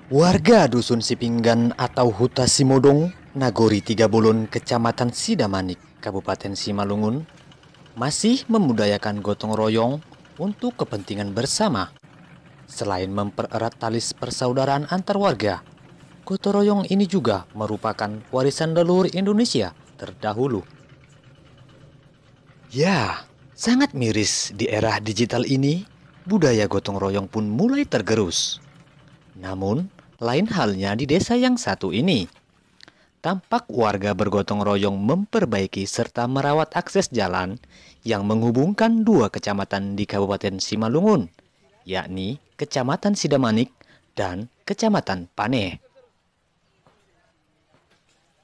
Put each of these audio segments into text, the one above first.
Warga Dusun Sipinggan atau Huta Simodong, Nagori Tigabolon, Kecamatan Sidamanik, Kabupaten Simalungun, masih memudayakan gotong royong untuk kepentingan bersama. Selain mempererat tali persaudaraan antar warga, gotong royong ini juga merupakan warisan leluhur Indonesia terdahulu. Ya, sangat miris di era digital ini, budaya gotong royong pun mulai tergerus. Namun, lain halnya di desa yang satu ini. Tampak warga bergotong royong memperbaiki serta merawat akses jalan yang menghubungkan dua kecamatan di Kabupaten Simalungun, yakni Kecamatan Sidamanik dan Kecamatan Paneh.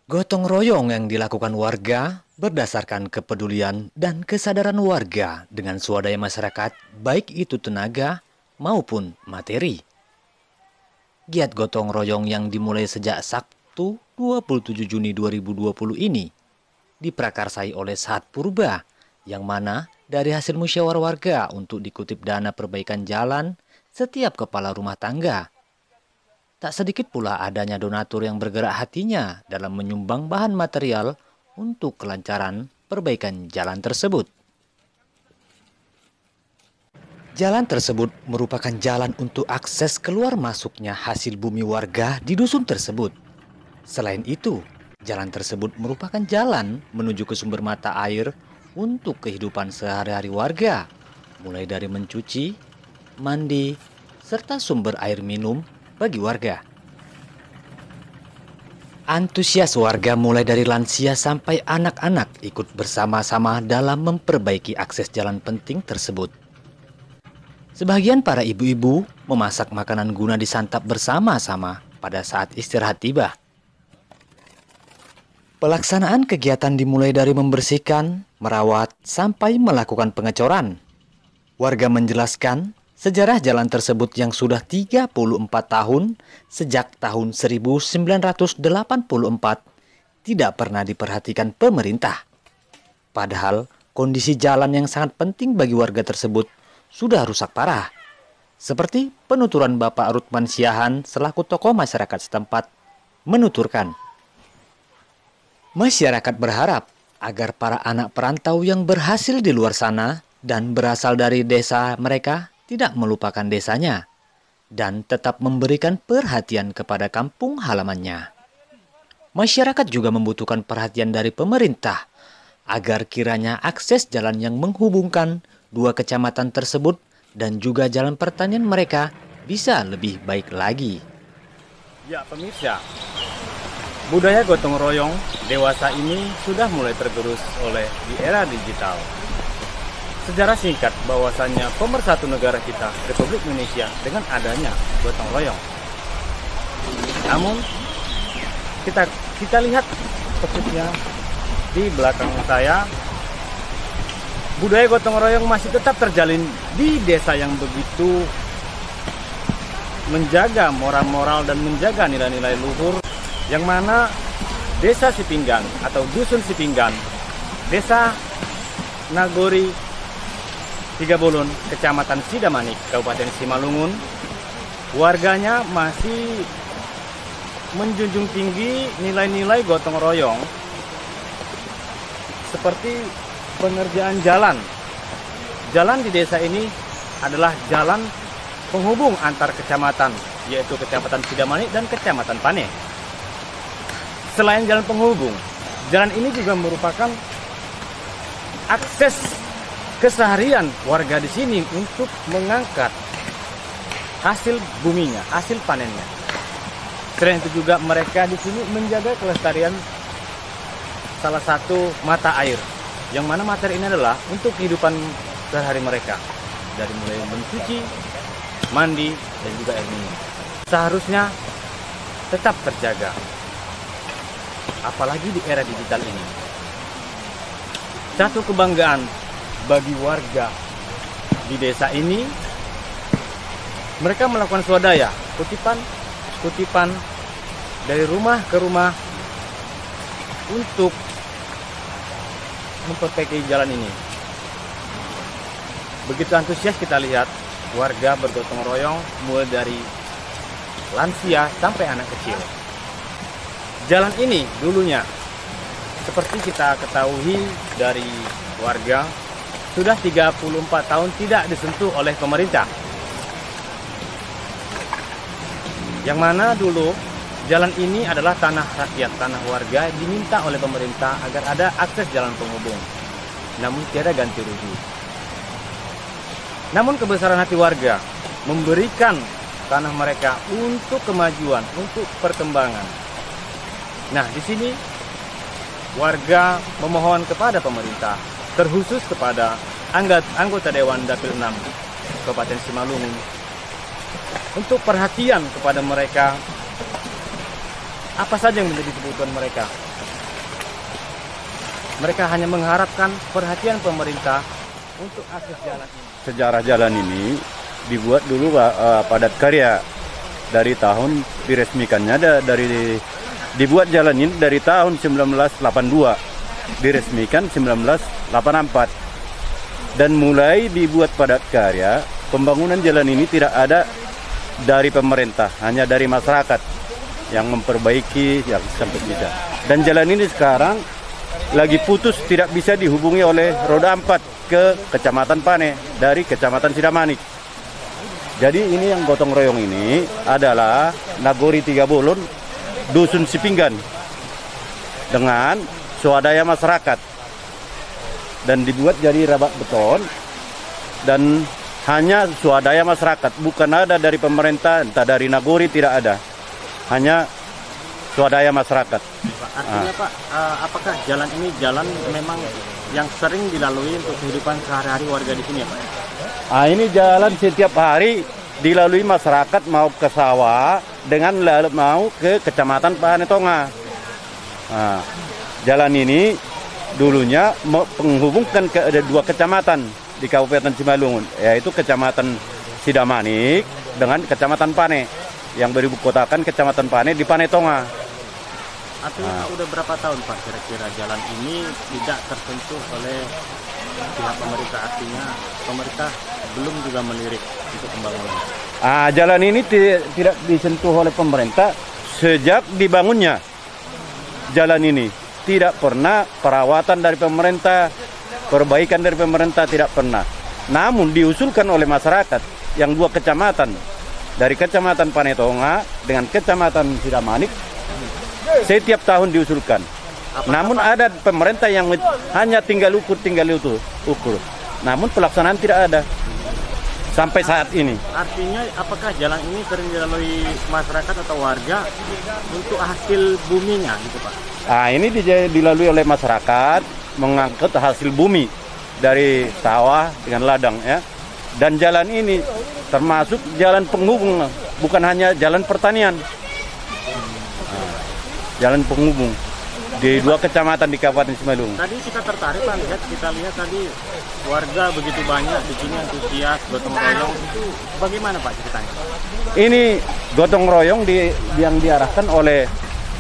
Gotong royong yang dilakukan warga berdasarkan kepedulian dan kesadaran warga dengan swadaya masyarakat, baik itu tenaga maupun materi. Giat gotong royong yang dimulai sejak Sabtu 27 Juni 2020 ini diprakarsai oleh Sahat Purba, yang mana dari hasil musyawarah warga untuk dikutip dana perbaikan jalan setiap kepala rumah tangga. Tak sedikit pula adanya donatur yang bergerak hatinya dalam menyumbang bahan material untuk kelancaran perbaikan jalan tersebut. Jalan tersebut merupakan jalan untuk akses keluar masuknya hasil bumi warga di dusun tersebut. Selain itu, jalan tersebut merupakan jalan menuju ke sumber mata air untuk kehidupan sehari-hari warga, mulai dari mencuci, mandi, serta sumber air minum bagi warga. Antusias warga mulai dari lansia sampai anak-anak ikut bersama-sama dalam memperbaiki akses jalan penting tersebut. Sebagian para ibu-ibu memasak makanan guna disantap bersama-sama pada saat istirahat tiba. Pelaksanaan kegiatan dimulai dari membersihkan, merawat, sampai melakukan pengecoran. Warga menjelaskan sejarah jalan tersebut yang sudah 34 tahun sejak tahun 1984 tidak pernah diperhatikan pemerintah. Padahal kondisi jalan yang sangat penting bagi warga tersebut sudah rusak parah. Seperti penuturan Bapak Rutman Siahan selaku tokoh masyarakat setempat menuturkan. Masyarakat berharap agar para anak perantau yang berhasil di luar sana dan berasal dari desa mereka tidak melupakan desanya dan tetap memberikan perhatian kepada kampung halamannya. Masyarakat juga membutuhkan perhatian dari pemerintah agar kiranya akses jalan yang menghubungkan dua kecamatan tersebut dan juga jalan pertanian mereka bisa lebih baik lagi. Ya pemirsa, budaya gotong royong dewasa ini sudah mulai tergerus oleh di era digital. Sejarah singkat bahwasannya pemersatu negara kita, Republik Indonesia, dengan adanya gotong royong. Namun kita lihat persisnya di belakang saya, budaya gotong royong masih tetap terjalin di desa yang begitu menjaga moral-moral dan menjaga nilai-nilai luhur, yang mana desa Sipinggan atau dusun Sipinggan, desa Nagori Tigabolon, Kecamatan Sidamanik, Kabupaten Simalungun, warganya masih menjunjung tinggi nilai-nilai gotong royong seperti pengerjaan jalan. Jalan di desa ini adalah jalan penghubung antar kecamatan, yaitu Kecamatan Sidamanik dan Kecamatan Paneh. Selain jalan penghubung, jalan ini juga merupakan akses keseharian warga di sini untuk mengangkat hasil buminya, hasil panennya. Selain itu juga mereka di sini menjaga kelestarian salah satu mata air, yang mana materi ini adalah untuk kehidupan sehari-hari mereka, dari mulai mencuci, mandi, dan juga air minum. Seharusnya tetap terjaga. apalagi di era digital ini. Satu kebanggaan bagi warga di desa ini, mereka melakukan swadaya, kutipan dari rumah ke rumah untuk memperbaiki jalan ini. Begitu antusias kita lihat warga bergotong royong mulai dari lansia sampai anak kecil. Jalan ini dulunya seperti kita ketahui dari warga sudah 34 tahun tidak disentuh oleh pemerintah. Yang mana dulu jalan ini adalah tanah rakyat, tanah warga, diminta oleh pemerintah agar ada akses jalan penghubung. Namun tiada ganti rugi. Namun kebesaran hati warga memberikan tanah mereka untuk kemajuan, untuk perkembangan. Nah, di sini warga memohon kepada pemerintah, terkhusus kepada anggota Dewan Dapil 6 Kabupaten Simalungun, untuk perhatian kepada mereka, apa saja yang menjadi kebutuhan mereka. Mereka hanya mengharapkan perhatian pemerintah untuk akses jalan ini. Sejarah jalan ini dibuat dulu padat karya dari tahun diresmikannya dibuat jalan ini dari tahun 1982, diresmikan 1984, dan mulai dibuat padat karya. Pembangunan jalan ini tidak ada dari pemerintah, hanya dari masyarakat yang memperbaiki yang sampai bisa. Dan jalan ini sekarang lagi putus, tidak bisa dihubungi oleh roda 4 ke Kecamatan Pane dari Kecamatan Sidamanik. Jadi ini yang gotong royong ini adalah Nagori Tiga Bolon, Dusun Sipinggan, dengan swadaya masyarakat, dan dibuat jadi rabat beton, dan hanya swadaya masyarakat, bukan ada dari pemerintah, entah dari Nagori, tidak ada, hanya swadaya masyarakat. Artinya Pak, apakah jalan ini jalan memang yang sering dilalui untuk kehidupan sehari-hari warga di sini ya Pak? Ini jalan setiap hari dilalui masyarakat, mau ke sawah dengan mau ke Kecamatan Panetonga. Jalan ini dulunya menghubungkan ke ada 2 kecamatan di Kabupaten Simalungun, yaitu Kecamatan Sidamanik dengan Kecamatan Pane, yang beribu kotakan Kecamatan Pane di Panetonga. Artinya udah berapa tahun Pak kira-kira jalan ini tidak tersentuh oleh pihak pemerintah, artinya pemerintah belum juga melirik untuk pembangunan? Jalan ini tidak disentuh oleh pemerintah sejak dibangunnya. Jalan ini tidak pernah perawatan dari pemerintah, perbaikan dari pemerintah tidak pernah. Namun diusulkan oleh masyarakat yang 2 kecamatan, dari Kecamatan Panetonga dengan Kecamatan Sidamanik, setiap tahun diusulkan. Namun ada pemerintah yang hanya tinggal ukur. Namun pelaksanaan tidak ada sampai saat ini. Artinya apakah jalan ini sering dilalui masyarakat atau warga untuk hasil buminya gitu Pak? Ini dilalui oleh masyarakat mengangkut hasil bumi dari sawah dengan ladang ya. Dan jalan ini termasuk jalan penghubung, bukan hanya jalan pertanian. Jalan penghubung di 2 kecamatan di Kabupaten Simalungun. Tadi kita tertarik Pak, kita lihat tadi warga begitu banyak di sini antusias gotong royong, itu bagaimana Pak ceritanya? Ini gotong royong yang diarahkan oleh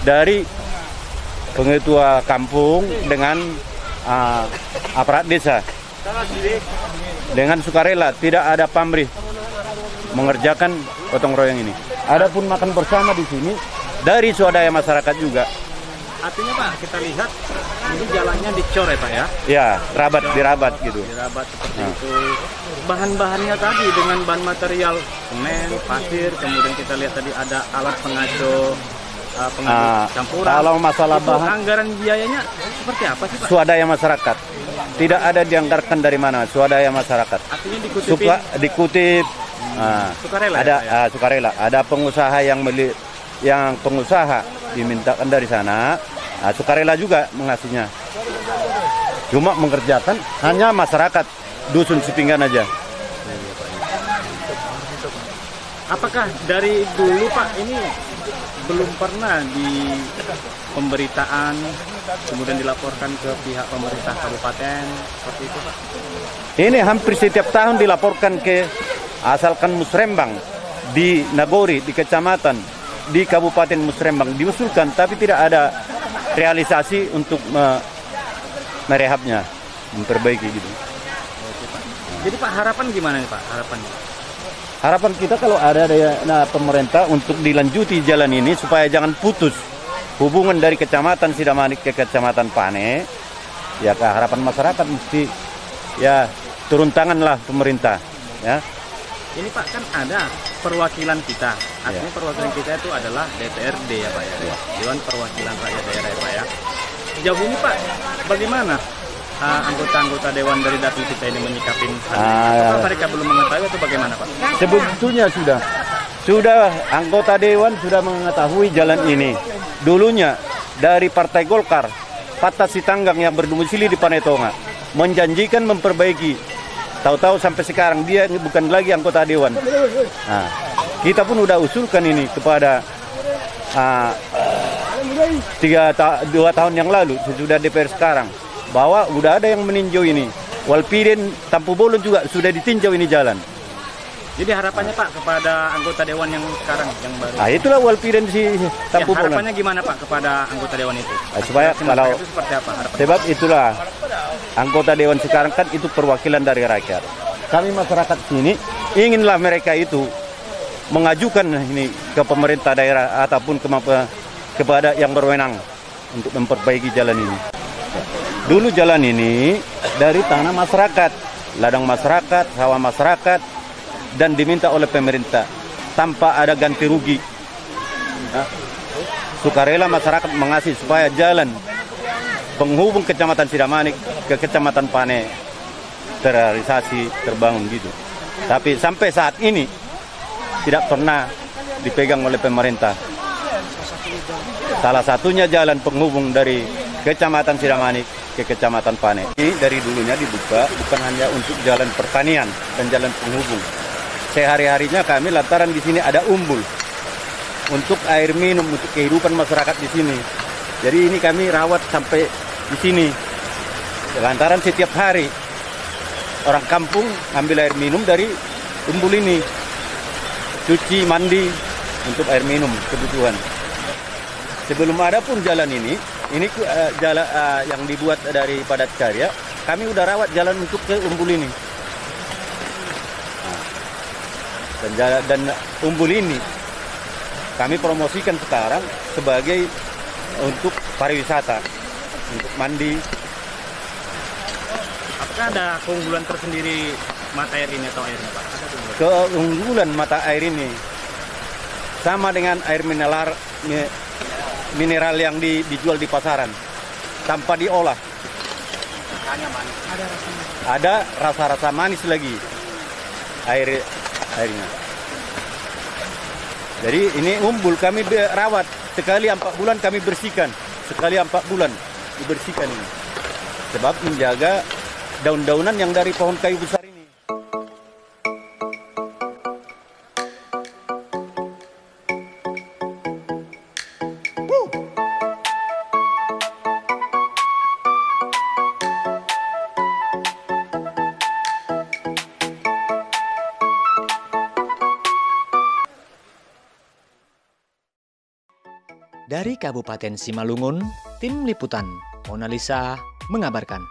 dari pengetua kampung dengan aparat desa, dengan sukarela, tidak ada pamrih mengerjakan gotong royong ini. Adapun makan bersama di sini dari swadaya masyarakat juga. Artinya Pak, kita lihat ini jalannya dicor ya Pak ya? Ya, dirabat gitu. Dirabat seperti itu. Bahan-bahannya tadi dengan bahan material semen, pasir, kemudian kita lihat tadi ada alat pengado campuran. Kalau masalah itu bahan, anggaran biayanya seperti apa sih Pak? swadaya masyarakat. Tidak ada dianggarkan dari mana, swadaya masyarakat. Artinya dikutip. Sukarela ada ya? sukarela. Ada pengusaha yang pengusaha dimintakan dari sana, sukarela juga mengasihnya. Cuma mengerjakan hanya masyarakat Dusun Sipinggan aja. Apakah dari dulu Pak ini belum pernah di pemberitaan kemudian dilaporkan ke pihak pemerintah kabupaten seperti itu, Pak? Ini hampir setiap tahun dilaporkan ke asalkan Musrembang, di Nagori, di kecamatan, di Kabupaten Musrembang diusulkan, tapi tidak ada realisasi untuk merehabnya, memperbaiki gitu. Oke, Pak. Jadi Pak, harapan gimana nih Pak? Harapannya? Harapan kita kalau ada pemerintah untuk dilanjuti jalan ini supaya jangan putus hubungan dari Kecamatan Sidamanik ke Kecamatan Pane. Ya, harapan masyarakat mesti ya turun tanganlah pemerintah. Ya. Ini Pak, kan ada perwakilan kita. Artinya perwakilan kita itu adalah DPRD ya Pak ya. Dewan Perwakilan Rakyat Daerah ya Pak ya. Sejauh ini Pak, bagaimana anggota-anggota dewan dari dapil kita ini menyikapin hal ini? Apakah mereka belum mengetahui atau bagaimana Pak? Sebetulnya sudah anggota dewan sudah mengetahui jalan ini. Dulunya dari Partai Golkar, Patah Sitanggang yang berdomisili di Panetonga menjanjikan memperbaiki. Tahu-tahu sampai sekarang dia bukan lagi anggota dewan. Nah, kita pun udah usulkan ini kepada 2 tahun yang lalu, sesudah DPR sekarang, bahwa udah ada yang meninjau ini. Walpiden Tampu Bolon juga sudah ditinjau ini jalan. Jadi harapannya Pak kepada anggota dewan yang sekarang, yang baru. Itulah Walpiden si Tampu Bolon. Harapannya gimana Pak kepada anggota dewan itu? Supaya kalau itu seperti apa harapannya? Sebab itulah anggota dewan sekarang kan itu perwakilan dari rakyat. Kami masyarakat sini inginlah mereka itu mengajukan ini ke pemerintah daerah ataupun kepada yang berwenang untuk memperbaiki jalan ini. Dulu jalan ini dari tanah masyarakat, ladang masyarakat, sawah masyarakat, dan diminta oleh pemerintah tanpa ada ganti rugi. Sukarela masyarakat mengasih supaya jalan penghubung Kecamatan Sidamanik ke Kecamatan Pane terrealisasi, terbangun gitu. Tapi sampai saat ini tidak pernah dipegang oleh pemerintah. Salah satunya jalan penghubung dari Kecamatan Sidamanik ke Kecamatan Pane. Ini dari dulunya dibuka bukan hanya untuk jalan pertanian dan jalan penghubung. Sehari-harinya kami lantaran di sini ada umbul untuk air minum, untuk kehidupan masyarakat di sini. Jadi ini kami rawat sampai di sini. Lantaran setiap hari orang kampung ambil air minum dari umbul ini, cuci, mandi untuk air minum kebutuhan. Sebelum ada pun jalan ini jalan yang dibuat dari padat karya, kami udah rawat jalan untuk ke umbul ini. Dan umbul ini kami promosikan sekarang sebagai untuk pariwisata, untuk mandi. Apakah ada keunggulan tersendiri mata air ini atau airnya Pak? Keunggulan mata air ini sama dengan air mineral yang dijual di pasaran tanpa diolah. Ada rasa-rasa manis lagi airnya. Jadi ini umbul kami rawat sekali 4 bulan kami bersihkan, sekali 4 bulan dibersihkan ini. Sebab menjaga daun-daunan yang dari pohon kayu besar ini. Dari Kabupaten Simalungun, tim liputan Mona Lisa mengabarkan.